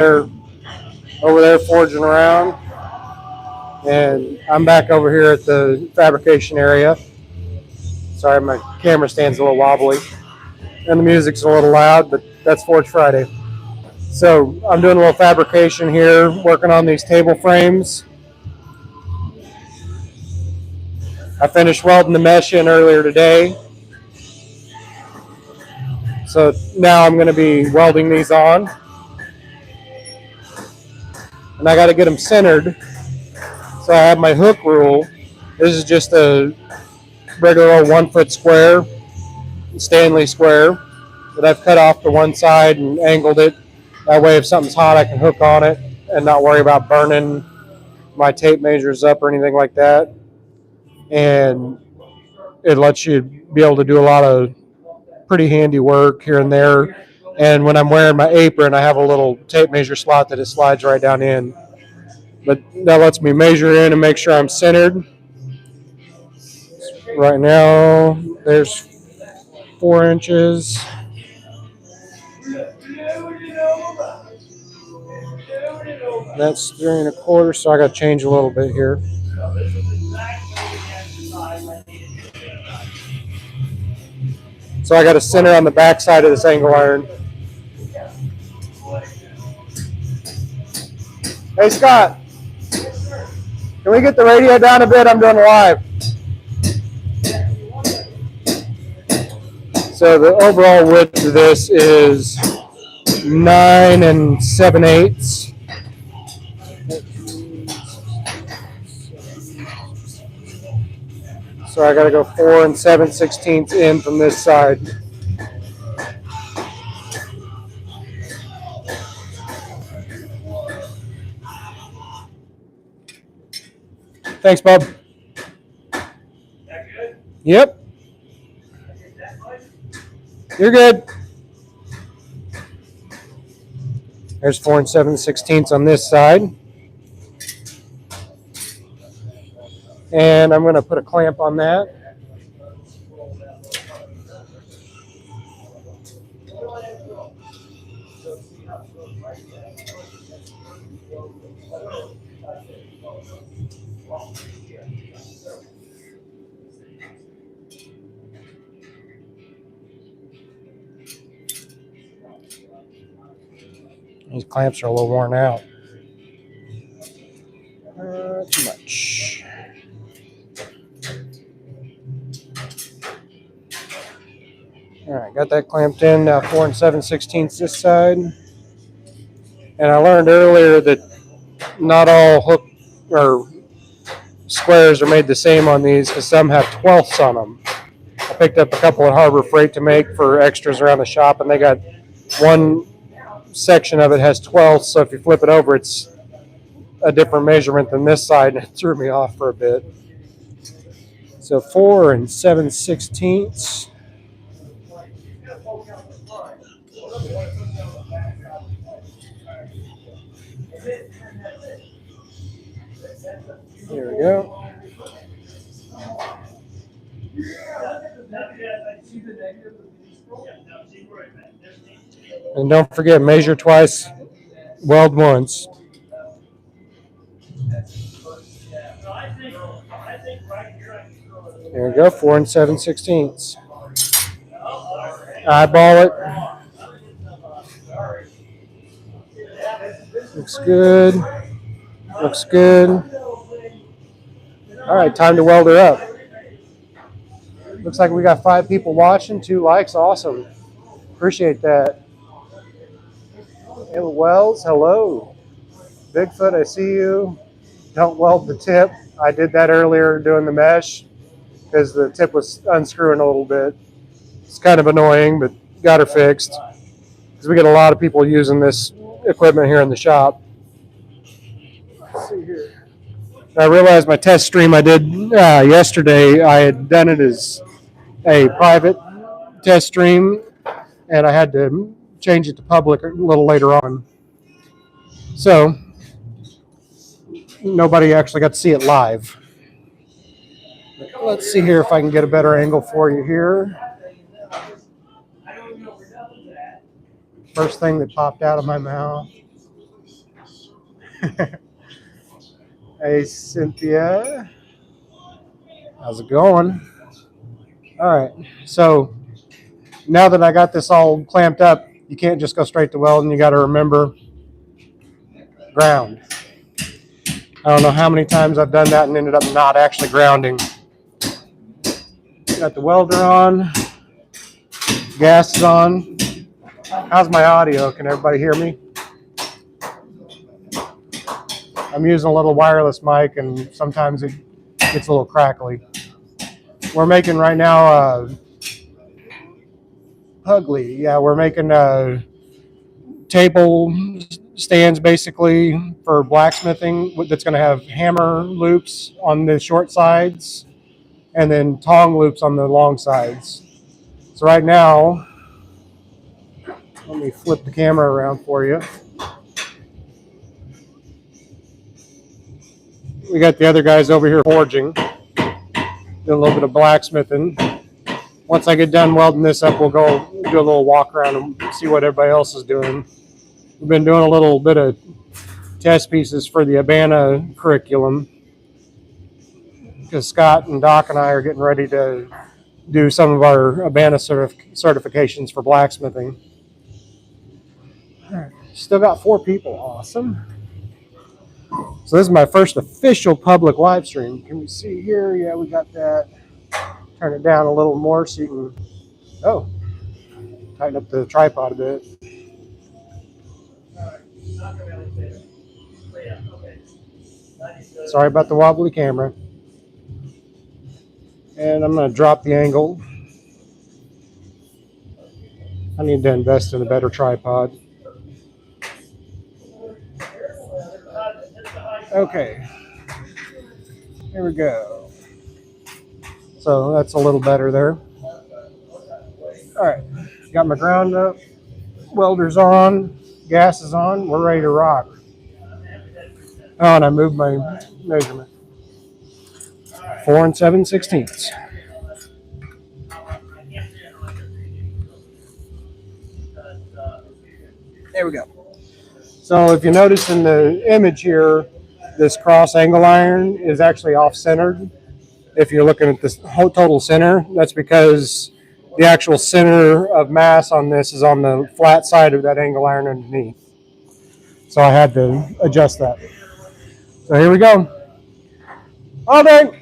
They're over there forging around, and I'm back over here at the fabrication area. Sorry, my camera stand's a little wobbly, and the music's a little loud, but that's Forge Friday. So I'm doing a little fabrication here, working on these table frames. I finished welding the mesh in earlier today. So now I'm going to be welding these on. And I got to get them centered. So I have my hook rule. This is just a regular old 1 foot square, Stanley square, that I've cut off to one side and angled it. That way if something's hot, I can hook on it and not worry about burning my tape measures up or anything like that. And it lets you be able to do a lot of pretty handy work here and there. And when I'm wearing my apron, I have a little tape measure slot that it slides right down in. But that lets me measure in and make sure I'm centered. Right now, there's 4 inches. That's 3 1/4, so I got to change a little bit here. So I got to center on the back side of this angle iron. Hey Scott, can we get the radio down a bit? I'm doing live. So the overall width of this is 9 7/8. So I got to go 4 7/16 in from this side. Thanks, Bob. Yep. You're good. There's 4 7/16 on this side. And I'm going to put a clamp on that. These clamps are a little worn out. Too much. All right, got that clamped in. Now 4 7/16 this side. And I learned earlier that not all hook or squares are made the same on these because some have 12ths on them. I picked up a couple at Harbor Freight to make for extras around the shop, and they got one section of it has 12ths, so if you flip it over, it's a different measurement than this side, and it threw me off for a bit. So 4 7/16. Here we go. And don't forget, measure twice, weld once. There we go, 4 7/16. Eyeball it. Looks good. Looks good. All right, time to weld her up. Looks like we got 5 people watching, 2 likes. Awesome. Appreciate that. Hey, Wells, hello. Bigfoot, I see you. Don't weld the tip. I did that earlier doing the mesh because the tip was unscrewing a little bit. It's kind of annoying, but got her fixed because we get a lot of people using this equipment here in the shop. Let's see here. I realized my test stream I did yesterday, I had done it as a private test stream, and I had to change it to public a little later on. So nobody actually got to see it live. Let's see here if I can get a better angle for you here. First thing that popped out of my mouth. Hey, Cynthia. How's it going? All right. So now that I got this all clamped up, you can't just go straight to welding. You got to remember ground. I don't know how many times I've done that and ended up not actually grounding. Got the welder on. Gas is on. How's my audio? Can everybody hear me? I'm using a little wireless mic, and sometimes it gets a little crackly. We're making right now Ugly. Yeah, we're making table stands basically for blacksmithing that's going to have hammer loops on the short sides and then tong loops on the long sides. So right now, let me flip the camera around for you. We got the other guys over here forging, doing a little bit of blacksmithing. Once I get done welding this up, we'll go do a little walk around and see what everybody else is doing. We've been doing a little bit of test pieces for the Urbana curriculum because Scott and Doc and I are getting ready to do some of our Urbana certifications for blacksmithing. All right. Still got 4 people. Awesome. So this is my first official public live stream. Can we see here? Yeah, we got that. Turn it down a little more so you can, oh, tighten up the tripod a bit. Sorry about the wobbly camera. And I'm going to drop the angle. I need to invest in a better tripod. Okay. Here we go. So that's a little better there. All right. Got my ground up. Welder's on. Gas is on. We're ready to rock. Oh, and I moved my measurement. 4 7/16. There we go. So if you notice in the image here, this cross angle iron is actually off-centered. If you're looking at this whole total center, that's because the actual center of mass on this is on the flat side of that angle iron underneath. So I had to adjust that. So here we go. All day.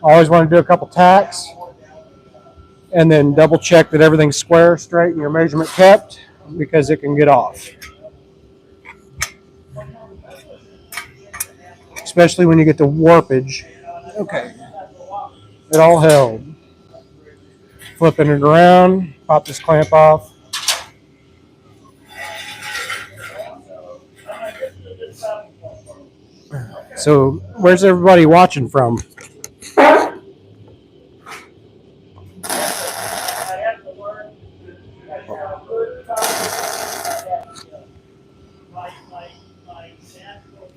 Always want to do a couple tacks and then double check that everything's square, straight, and your measurement kept because it can get off. Especially when you get the warpage. Okay. It all held. Flipping it around, pop this clamp off. So where's everybody watching from?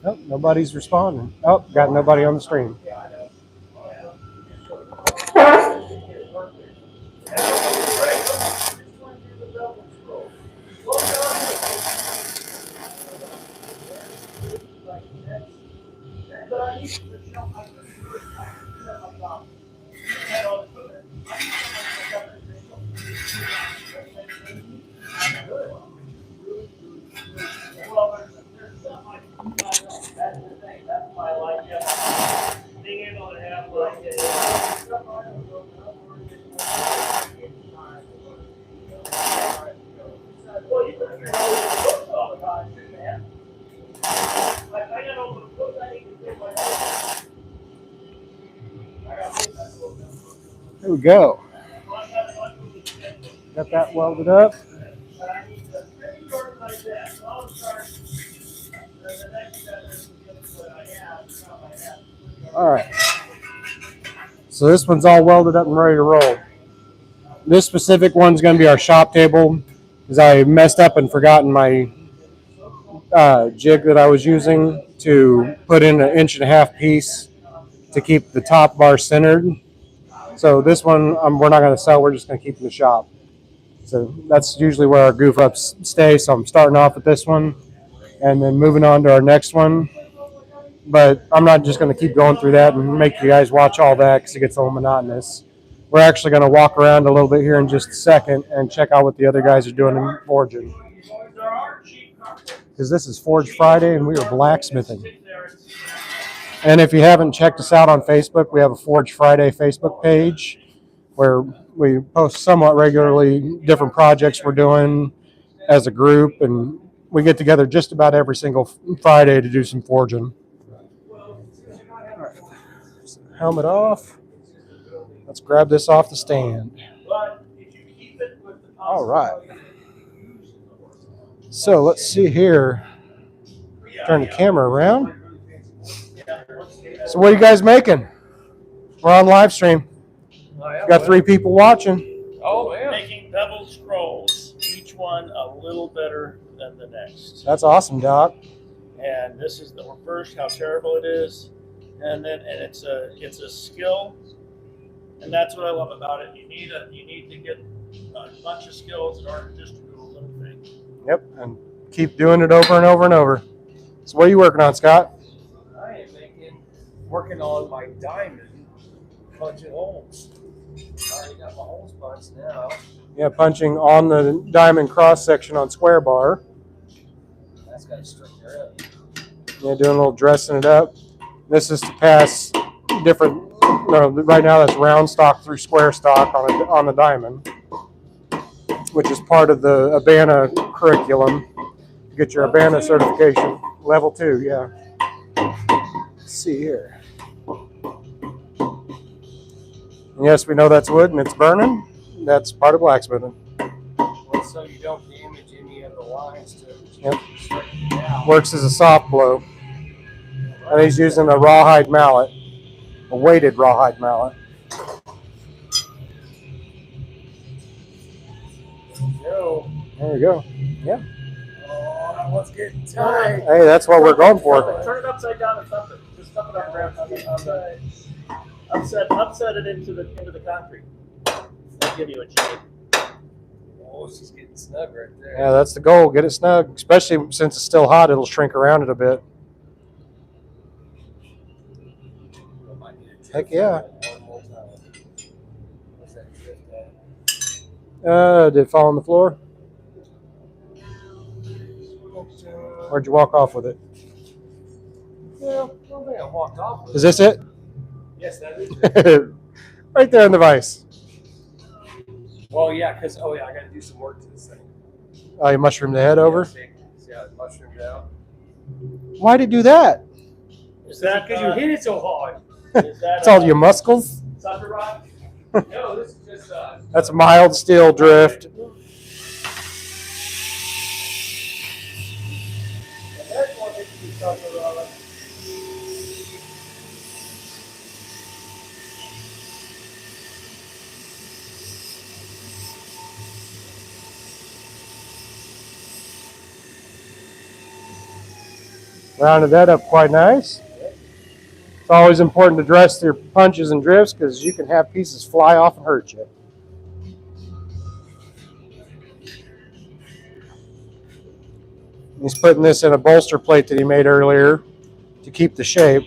Oh, nobody's responding. Oh, got nobody on the stream. There we go. Got that welded up. All right. So this one's all welded up and ready to roll. This specific one's going to be our shop table because I messed up and forgotten my jig that I was using to put in an 1.5 inch piece to keep the top bar centered. So this one we're not going to sell. We're just going to keep in the shop. So that's usually where our goof ups stay. So I'm starting off with this one and then moving on to our next one. But I'm not just going to keep going through that and make you guys watch all that because it gets a little monotonous. We're actually going to walk around a little bit here in just a second and check out what the other guys are doing in forging. Because this is Forge Friday and we are blacksmithing. And if you haven't checked us out on Facebook, we have a Forge Friday Facebook page where we post somewhat regularly different projects we're doing as a group. And we get together just about every single Friday to do some forging. Helmet off. Let's grab this off the stand. All right. So let's see here. Turn the camera around. So what are you guys making? We're on live stream. Got 3 people watching. Oh, man. Making beveled scrolls, each one a little better than the next. That's awesome, Doc. And this is the first, how terrible it is. And it's a skill, and that's what I love about it. You need to get a bunch of skills in order just to do a little thing. Yep, and keep doing it over and over and over. So what are you working on, Scott? I am working on my diamond punching holes. I already got my holes punched now. Yeah, punching on the diamond cross section on square bar. That's got to straighten her up. Yeah, doing a little dressing it up. This is to pass different. No, right now that's round stock through square stock on the diamond, which is part of the Abana curriculum. To get your Abana certification, level 2. Yeah. Let's see here. And yes, we know that's wood and it's burning. That's part of blacksmithing. Well, so you don't damage any of the lines to straighten it out. Works as a soft blow. And he's using a rawhide mallet, a weighted rawhide mallet. There we go. Yeah. Oh, that one's getting tight. Hey, that's what we're going for. Turn it upside down or something. Just stuff it on the ground upset it into the concrete. I'll give you a shake. Oh, she's getting snug right there. Yeah, that's the goal. Get it snug. Especially since it's still hot, it'll shrink around it a bit. Heck yeah. Did it fall on the floor? Where'd you walk off with it? Well, I don't think I walked off with it. Is this it? Yes, that is it. Right there in the vise. Well, yeah, because, I got to do some work to this thing. Oh, you mushroomed the head over? Yeah, mushroomed out. Why'd it do that? Is that because you hit it so hard? It's all your muscles? Sucker rock? No, this is just... That's mild steel drift. Rounded that up quite nice. It's always important to dress your punches and drifts because you can have pieces fly off and hurt you. He's putting this in a bolster plate that he made earlier to keep the shape.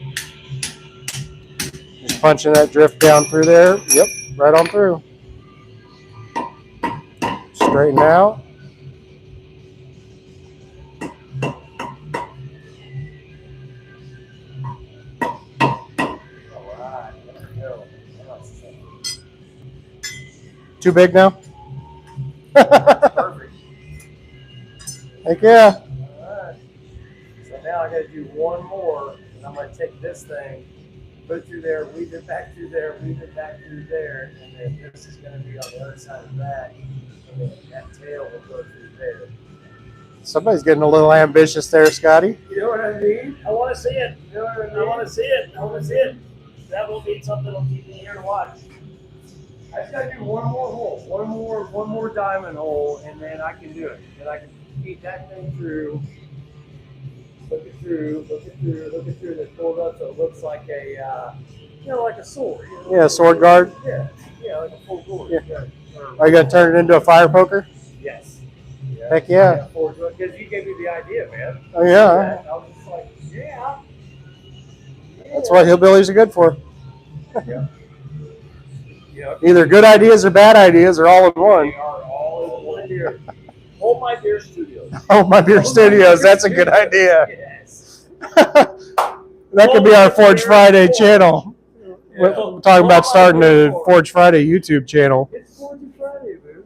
Just punching that drift down through there. Yep, right on through. Straighten out. Too big now? Perfect. Heck yeah. Alright. So now I got to do one more, and I'm going to take this thing, put it through there, weave it back through there, weave it back through there, and then this is going to be on the other side of that, and then that tail will go through there. Somebody's getting a little ambitious there, Scotty. You know what I mean? I want to see it. You know what I mean? I want to see it. I want to see it. That will be something that'll keep me here to watch. I just gotta do one more hole, one more diamond hole, and then I can do it. Then I can feed that thing through, look it through, then pull it up so it looks like a like a sword. Yeah, sword guard. Yeah, like a full sword. Yeah. Are you gonna turn it into a fire poker? Yes. Heck yeah. Because you gave me the idea, man. Oh yeah. I was just like, yeah. That's what hillbillies are good for. Yeah. Yeah. Either good ideas or bad ideas or all in one. They are all in one here. Hold My Beer Studios. Oh, my beer studios. That's a good idea. Yes. That could be our Forge Friday channel. We're talking about starting a Forge Friday YouTube channel. It's Forge Friday, man.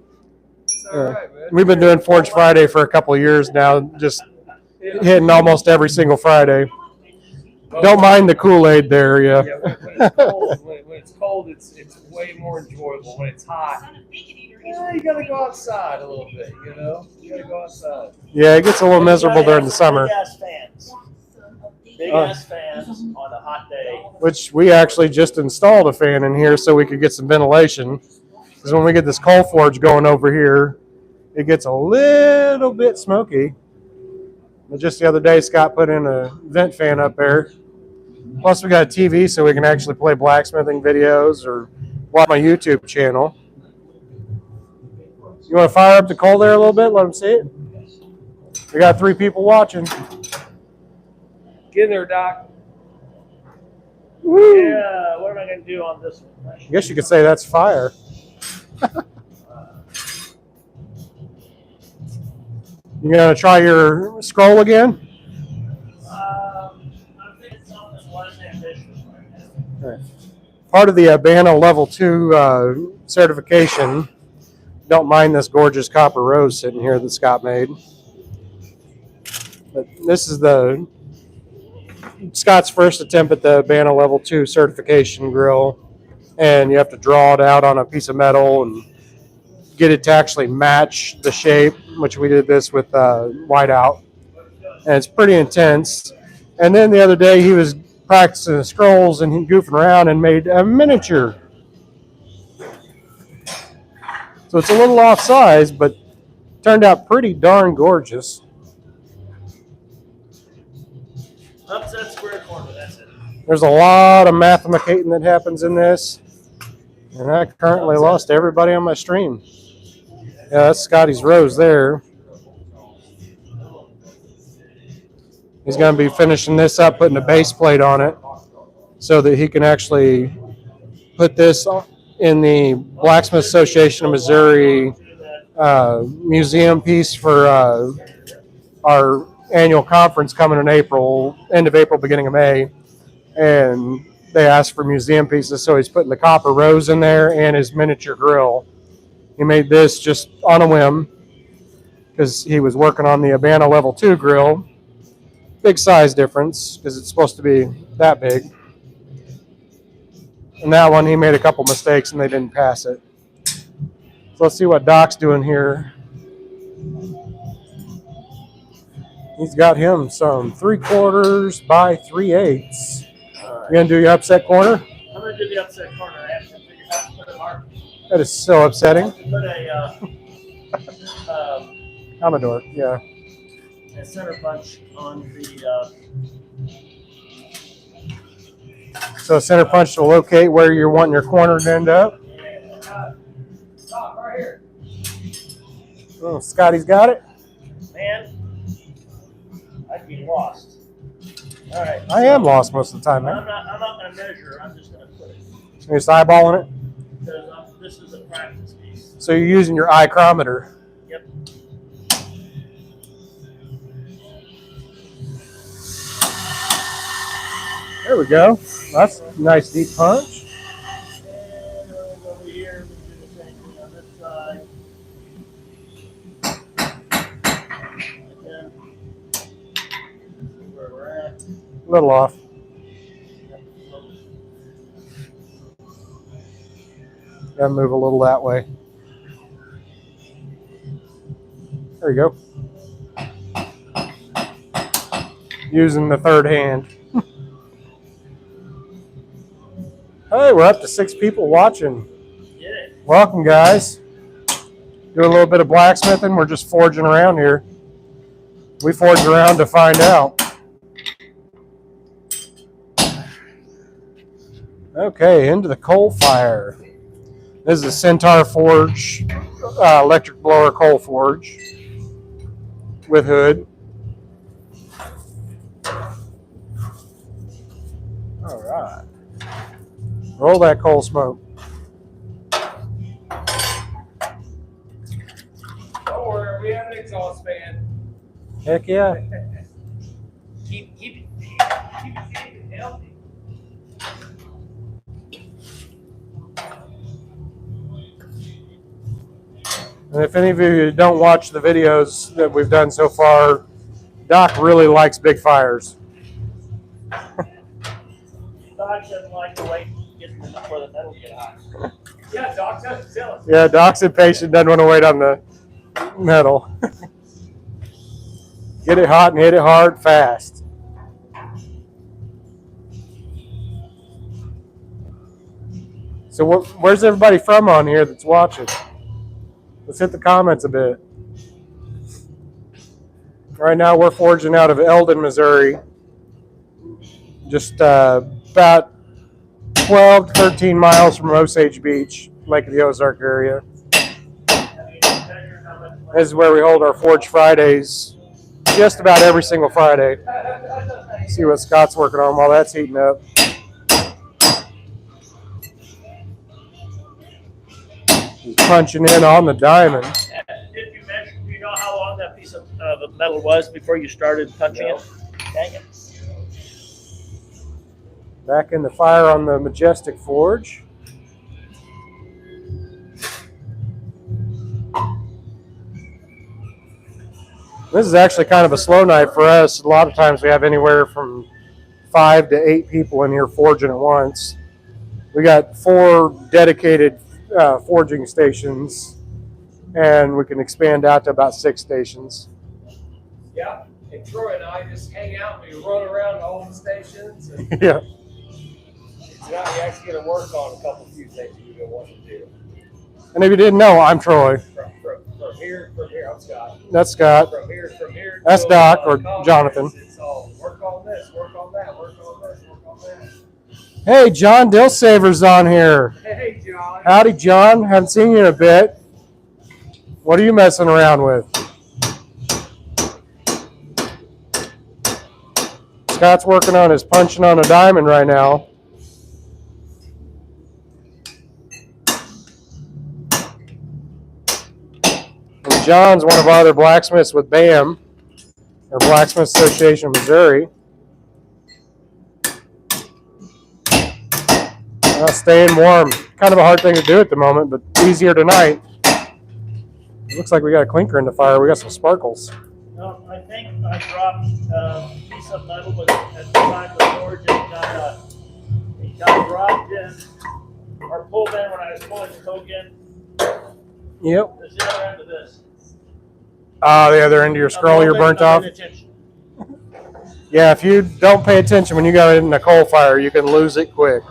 It's all right, man. We've been doing Forge Friday for a couple of years now, just hitting almost every single Friday. Don't mind the Kool-Aid there, yeah. When it's cold, it's way more enjoyable. When it's hot, you gotta go outside a little bit, you know? You gotta go outside. Yeah, it gets a little miserable during the summer. Big ass fans on a hot day. Which we actually just installed a fan in here so we could get some ventilation. Because when we get this coal forge going over here, it gets a little bit smoky. But just the other day, Scott put in a vent fan up there. Plus, we got a TV so we can actually play blacksmithing videos or watch my YouTube channel. You want to fire up the coal there a little bit? Let them see it. We got 3 people watching. Get in there, Doc. Woo. Yeah, what am I going to do on this one? I guess you could say that's fire. You gonna try your scroll again? I'm thinking something less ambitious right now. Right. Part of the Urbana Level 2 certification. Don't mind this gorgeous copper rose sitting here that Scott made. But this is Scott's first attempt at the Urbana Level 2 certification grill. And you have to draw it out on a piece of metal and get it to actually match the shape, which we did this with whiteout. And it's pretty intense. And then the other day he was practicing the scrolls and goofing around and made a miniature. So it's a little off size, but turned out pretty darn gorgeous. Upset square corner, that's it. There's a lot of mathemacating that happens in this. And I currently lost everybody on my stream. Yeah, that's Scotty's rose there. He's going to be finishing this up, putting a base plate on it so that he can actually put this in the Blacksmith Association of Missouri museum piece for our annual conference coming in April, end of April, beginning of May. And they asked for museum pieces, so he's putting the copper rose in there and his miniature grill. He made this just on a whim because he was working on the Urbana Level 2 grill. Big size difference because it's supposed to be that big. And that one, he made a couple mistakes and they didn't pass it. So let's see what Doc's doing here. He's got him some 3/4 by 3/8. You gonna do your upset corner? I'm going to do the upset corner. I have to figure out how to put a mark. That is so upsetting. Put a Commodore, yeah. center punch on the. So a center punch to locate where you're wanting your corner to end up. Stop right here. Oh, Scotty's got it. Man, I'd be lost. All right. I am lost most of the time, man. I'm not going to measure. I'm just going to put it You're just eyeballing it. because this is a practice piece. So you're using your ichrometer. Yep. There we go. That's a nice deep punch. And over here, we do the same thing on this side. Again, where we're at. A little off. Gotta move a little that way. There you go. Using the third hand. Hey, we're up to 6 people watching. Get it. Welcome, guys. Do a little bit of blacksmithing. We're just forging around here. We forge around to find out. Okay, into the coal fire. This is a Centaur Forge electric blower coal forge with hood. All right. Roll that coal smoke. Don't worry, we have an exhaust fan. Heck yeah. Keep it healthy. And if any of you don't watch the videos that we've done so far, Doc really likes big fires. Doc doesn't like to wait before the metal get hot. Yeah, Doc, tell us. Yeah, Doc's impatient, doesn't want to wait on the metal. Get it hot and hit it hard fast. So where's everybody from on here that's watching? Let's hit the comments a bit. Right now we're forging out of Eldon, Missouri. Just about 12 to 13 miles from Osage Beach, Lake of the Ozark area. This is where we hold our Forge Fridays just about every single Friday. See what Scott's working on while that's heating up. He's punching in on the diamond. Did you measure? Do you know how long that piece of metal was before you started punching it? Dang it. Back in the fire on the Majestic Forge. This is actually kind of a slow night for us. A lot of times we have anywhere from 5 to 8 people in here forging at once. We got 4 dedicated forging stations, and we can expand out to about 6 stations. Yeah, and Troy and I just hang out. We run around all the stations. And Yeah. now we actually get to work on a few things we've been wanting to do. And if you didn't know, I'm Troy. From here, I'm Scott. That's Scott. From here. That's Doc or Jonathan. It's all work on this, work on that, work on this, work on that. Hey, John Dillsaver's on here. Hey, John. Howdy, John. Haven't seen you in a bit. What are you messing around with? Scott's working on his punching on a diamond right now. And John's one of our other blacksmiths with BAM, or Blacksmith Association of Missouri. Staying warm. Kind of a hard thing to do at the moment, but easier tonight. It looks like we got a clinker in the fire. We got some sparkles. No, I think I dropped a piece of metal at the time of the forge, and it got dropped in or pulled in when I was pulling the coke in. Yep. There's the other end of this. The other end of your scroll you're burnt off. Yeah, if you don't pay attention when you got it in a coal fire, you can lose it quick.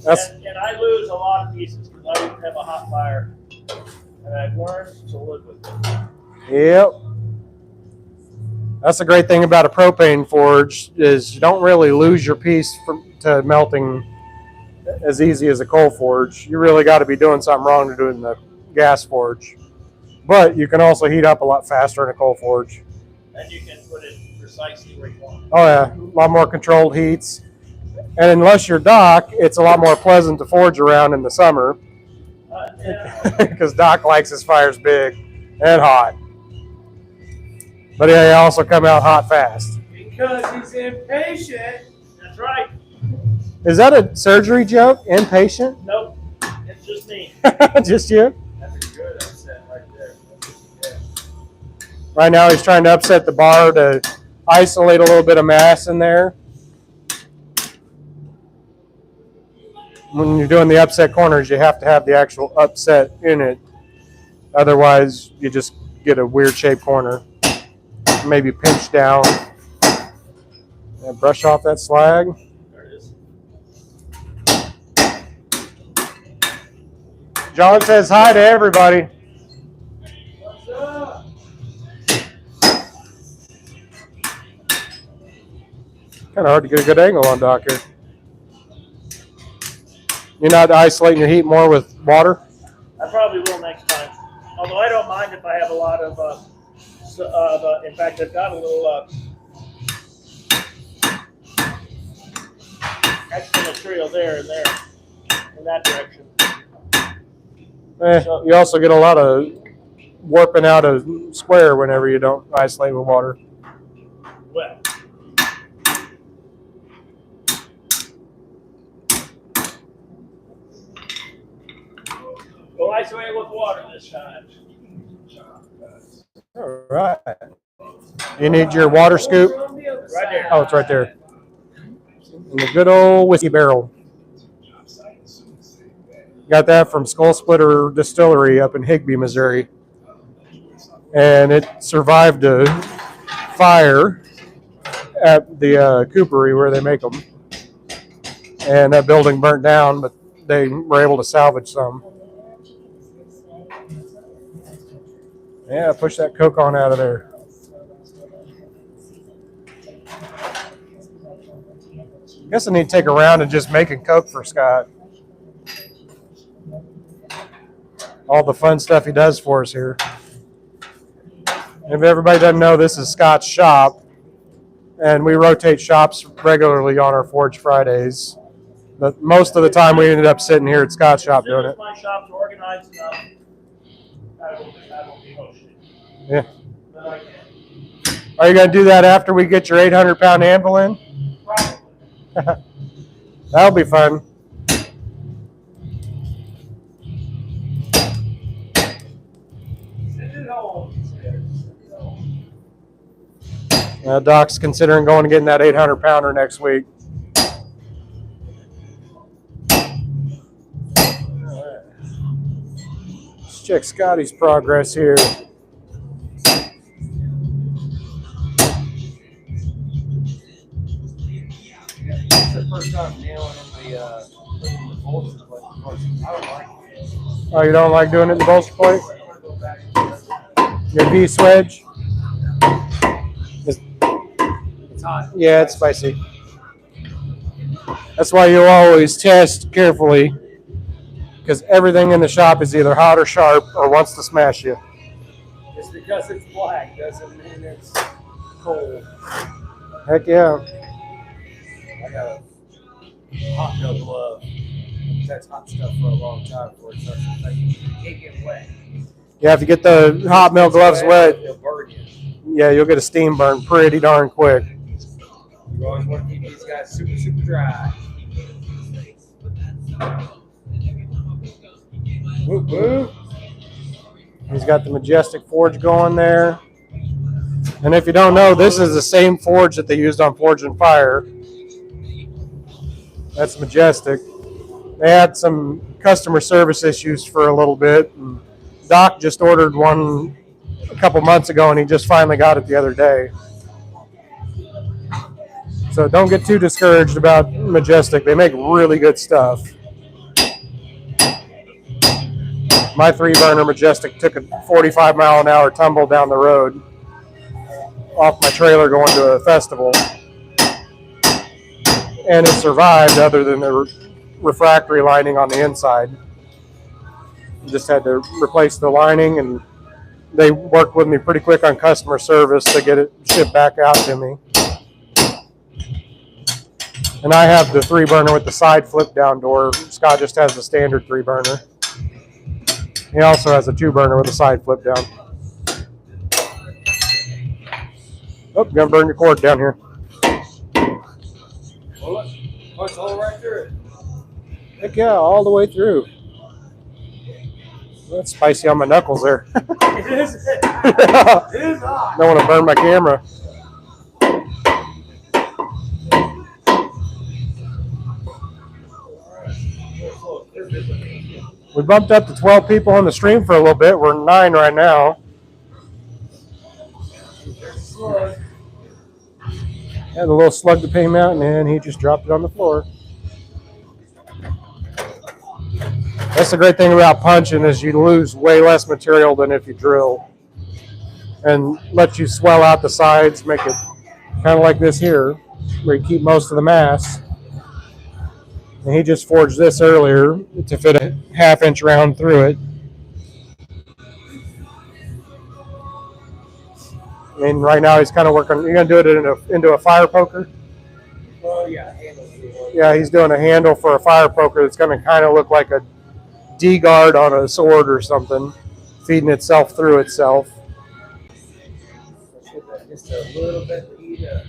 And I lose a lot of pieces because I have a hot fire. And I've learned to live with it. Yep. That's the great thing about a propane forge is you don't really lose your piece to melting as easy as a coal forge. You really got to be doing something wrong to do it in the gas forge. But you can also heat up a lot faster in a coal forge. And you can put it precisely where you want it. Oh yeah, a lot more controlled heats. And unless you're Doc, it's a lot more pleasant to forge around in the summer. Because Doc likes his fires big and hot. But they also come out hot fast. Because he's impatient. That's right. Is that a surgery joke? Impatient? Nope. It's just me. Just you? That's a good upset right there. Yeah. Right now he's trying to upset the bar to isolate a little bit of mass in there. When you're doing the upset corners, you have to have the actual upset in it. Otherwise, you just get a weird shaped corner. Maybe pinch down. And brush off that slag. There it is. John says hi to everybody. What's up? Kind of hard to get a good angle on Doc here. You're not isolating your heat more with water? I probably will next time. Although I don't mind if I have a lot of, in fact, I've got a little extra material there and there in that direction. You also get a lot of warping out of square whenever you don't isolate with water. Well, we'll isolate with water this time. All right. You need your water scoop? Right there. Oh, it's right there. In the good old whiskey barrel. Got that from Skull Splitter Distillery up in Higbee, Missouri. And it survived a fire at the coopery where they make them. And that building burnt down, but they were able to salvage some. Yeah, push that Coke on out of there. I guess I need to take a round and just making Coke for Scott. All the fun stuff he does for us here. If everybody doesn't know, this is Scott's shop, and we rotate shops regularly on our Forge Fridays. But most of the time, we ended up sitting here at Scott's shop doing it. My shop's organized enough. I will be hosting. Yeah. But I can. Are you going to do that after we get your 800-pound anvil in? Probably. That'll be fun. Doc's considering going and getting that 800-pounder next week. Right. Let's check Scotty's progress here. It's the first time nailing in the bolster plate. I don't like it. Oh, you don't like doing it in the bolster plate? Your V swedge? It's hot. Yeah, it's spicy. That's why you always test carefully, because everything in the shop is either hot or sharp or wants to smash you. Just because it's black doesn't mean it's cold. Heck yeah. I got a hot milk glove. That's hot stuff for a long time before it starts to you can't get wet. Yeah, if you get the hot milk gloves wet, It'll burn you. yeah, you'll get a steam burn pretty darn quick. You always want to keep these guys super, super dry. Whoop, whoop. He's got the Majestic forge going there. And if you don't know, this is the same forge that they used on Forge and Fire. That's Majestic. They had some customer service issues for a little bit. And Doc just ordered one a couple months ago, and he just finally got it the other day. So don't get too discouraged about Majestic. They make really good stuff. My 3-burner Majestic took a 45-mile-an-hour tumble down the road off my trailer going to a festival. And it survived other than the refractory lining on the inside. Just had to replace the lining, and they worked with me pretty quick on customer service to get it shipped back out to me. And I have the 3-burner with the side flip down door. Scott just has the standard 3-burner. He also has a 2-burner with a side flip down. Oh, gonna burn your cord down here. Well, look, punch a hole right through it. Heck yeah, all the way through. That's spicy on my knuckles there. It is. It is hot. Don't want to burn my camera. We bumped up to 12 people on the stream for a little bit. We're 9 right now. Had a little slug to pay out, and he just dropped it on the floor. That's the great thing about punching is you lose way less material than if you drill. And let you swell out the sides, make it kind of like this here, where you keep most of the mass. And he just forged this earlier to fit a 1/2 inch round through it. I mean, right now he's kind of working. You're gonna do it into a fire poker. Well, yeah, handles. Yeah, he's doing a handle for a fire poker that's gonna kind of look like a D guard on a sword or something, feeding itself through itself. Let's get that just a little bit to heat up.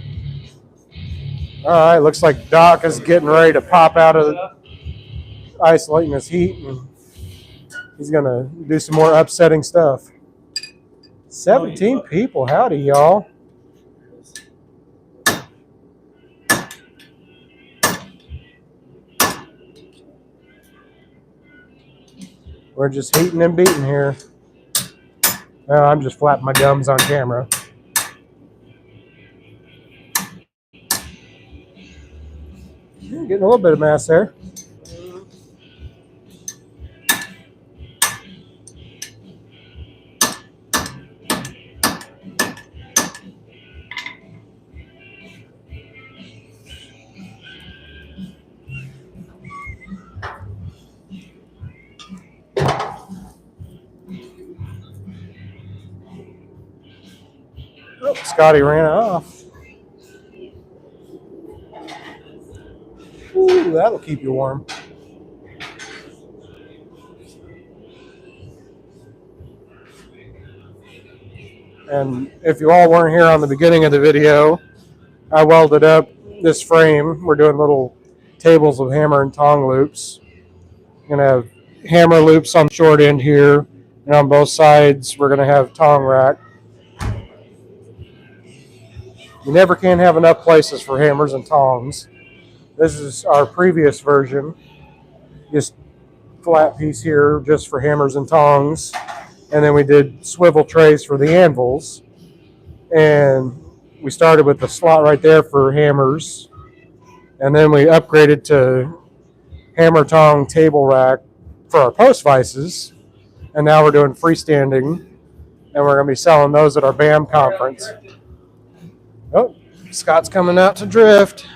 All right, looks like Doc is getting ready to pop out of isolating his heat, and he's gonna do some more upsetting stuff. 17 people, howdy y'all. We're just heating and beating here. Oh, I'm just flapping my gums on camera. Getting a little bit of mass there. Oh, Scotty ran off. Ooh, that'll keep you warm. And if you all weren't here on the beginning of the video, I welded up this frame. We're doing little tables of hammer and tong loops. Gonna have hammer loops on the short end here, and on both sides we're gonna have tong rack. You never can have enough places for hammers and tongs. This is our previous version. Just flat piece here just for hammers and tongs. And then we did swivel trays for the anvils. And we started with the slot right there for hammers. And then we upgraded to hammer tong table rack for our post vices. And now we're doing freestanding. And we're going to be selling those at our BAM conference. Oh, Scott's coming out to drift.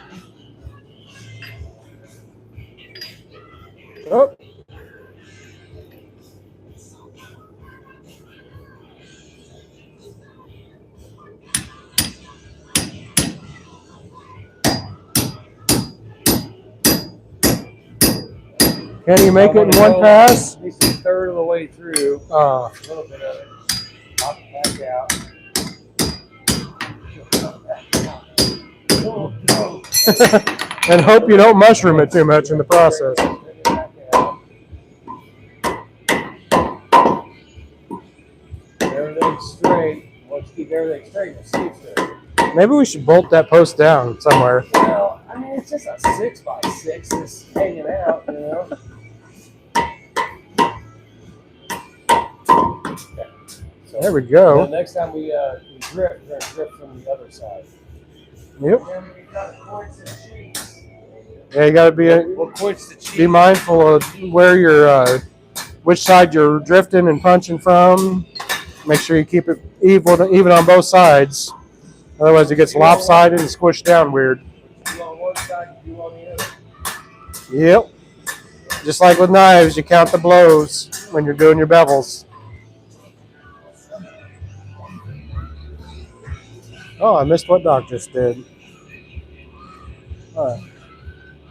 Oh. Can you make it in one pass? At least a third of the way through. A little bit of it. Pop it back out. And hope you don't mushroom it too much in the process. Everything's straight. Once you keep everything straight, you'll see it straight. Maybe we should bolt that post down somewhere. Well, I mean, it's just a 6x6 that's hanging out, you know. So, There we go. next time we drift, we're going to drift from the other side. Yep. Remember, you got points and sheets. Yeah, you got to We'll quench the cheese. be mindful of where you're, which side you're drifting and punching from. Make sure you keep it even on both sides. Otherwise, it gets lopsided and squished down weird. You on one side, you on the other. Yep. Just like with knives, you count the blows when you're doing your bevels. Oh, I missed what Doc just did. All right.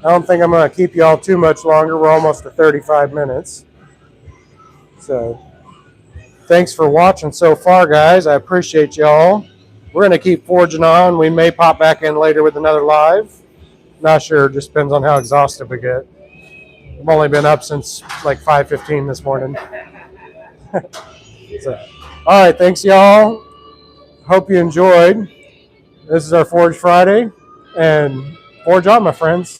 I don't think I'm going to keep you all too much longer. We're almost at 35 minutes. So, thanks for watching so far, guys. I appreciate y'all. We're going to keep forging on. We may pop back in later with another live. Not sure. Just depends on how exhausted we get. I've only been up since like 5:15 this morning. So, all right. Thanks, y'all. Hope you enjoyed. This is our Forge Friday. And forge on, my friends.